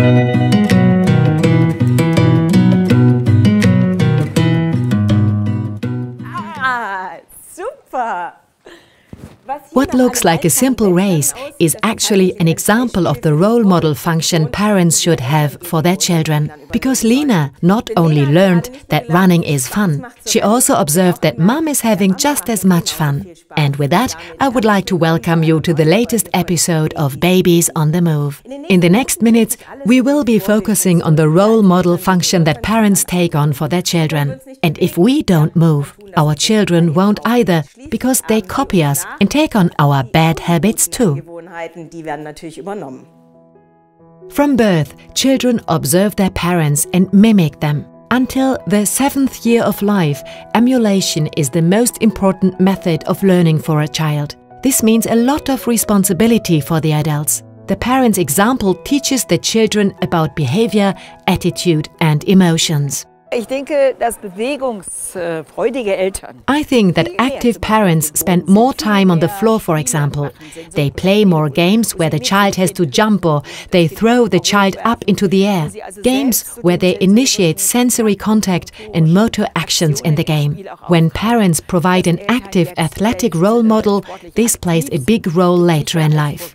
Super! What looks like a simple race is actually an example of the role model function parents should have for their children. Because Lena not only learned that running is fun, she also observed that mom is having just as much fun. And with that, I would like to welcome you to the latest episode of Babies on the Move. In the next minutes, we will be focusing on the role model function that parents take on for their children. And if we don't move, our children won't either, because they copy us and take on our bad habits too. From birth, children observe their parents and mimic them. Until the 7th year of life, emulation is the most important method of learning for a child. This means a lot of responsibility for the adults. The parent's example teaches the children about behavior, attitude and emotions. I think that active parents spend more time on the floor, for example. They play more games where the child has to jump or they throw the child up into the air. Games where they initiate sensory contact and motor actions in the game. When parents provide an active athletic role model, this plays a big role later in life.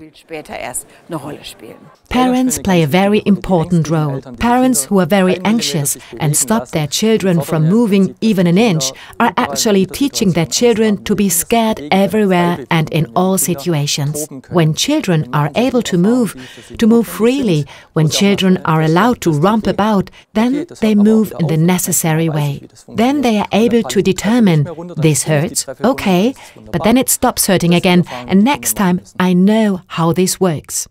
Parents play a very important role. Parents who are very anxious and stop their children from moving even an inch are actually teaching their children to be scared everywhere and in all situations. When children are able to move freely, when children are allowed to romp about, then they move in the necessary way. Then they are able to determine, this hurts, okay, but then it stops hurting again, and next time I know how this works.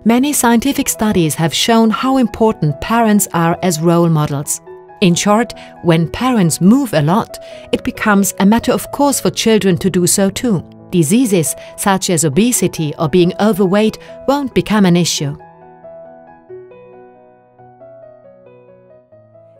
Many scientific studies have shown how important parents are as role models. In short, when parents move a lot, it becomes a matter of course for children to do so too. Diseases such as obesity or being overweight won't become an issue.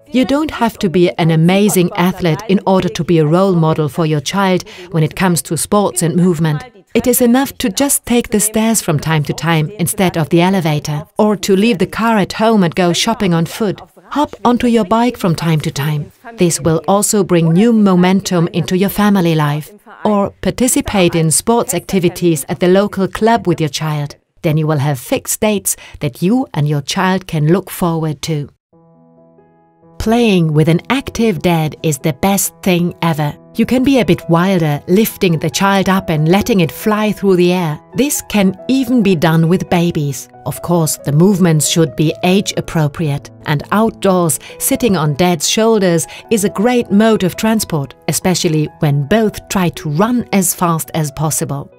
You don't have to be an amazing athlete in order to be a role model for your child when it comes to sports and movement. It is enough to just take the stairs from time to time instead of the elevator, or to leave the car at home and go shopping on foot. Hop onto your bike from time to time. This will also bring new momentum into your family life. Or participate in sports activities at the local club with your child. Then you will have fixed dates that you and your child can look forward to. Playing with an active dad is the best thing ever. You can be a bit wilder, lifting the child up and letting it fly through the air. This can even be done with babies. Of course, the movements should be age-appropriate. And outdoors, sitting on dad's shoulders is a great mode of transport, especially when both try to run as fast as possible.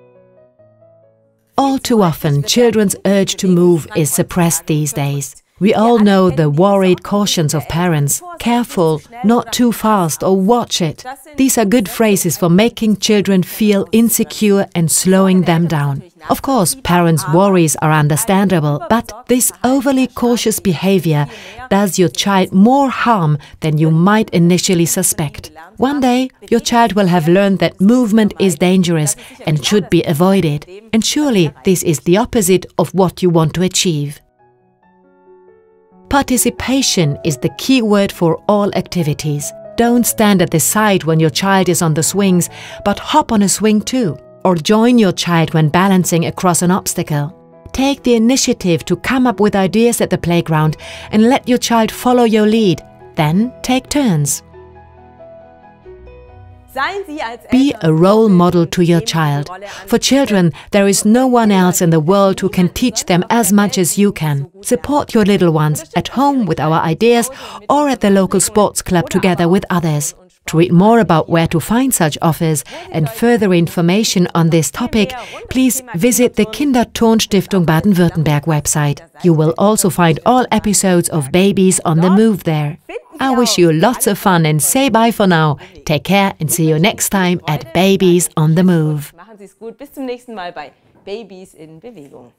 All too often, children's urge to move is suppressed these days. We all know the worried cautions of parents. Careful, not too fast, or watch it. These are good phrases for making children feel insecure and slowing them down. Of course, parents' worries are understandable, but this overly cautious behavior does your child more harm than you might initially suspect. One day, your child will have learned that movement is dangerous and should be avoided. And surely this is the opposite of what you want to achieve. Participation is the key word for all activities. Don't stand at the side when your child is on the swings, but hop on a swing too. Or join your child when balancing across an obstacle. Take the initiative to come up with ideas at the playground and let your child follow your lead. Then take turns. Be a role model to your child. For children, there is no one else in the world who can teach them as much as you can. Support your little ones at home with our ideas or at the local sports club together with others. To read more about where to find such offers and further information on this topic, please visit the Kinderturnstiftung Baden-Württemberg website. You will also find all episodes of Babies on the Move there. I wish you lots of fun and say bye for now. Take care and see you next time at Babies on the Move. Machen Sie es gut. Bis zum nächsten Mal bei Babys in Bewegung.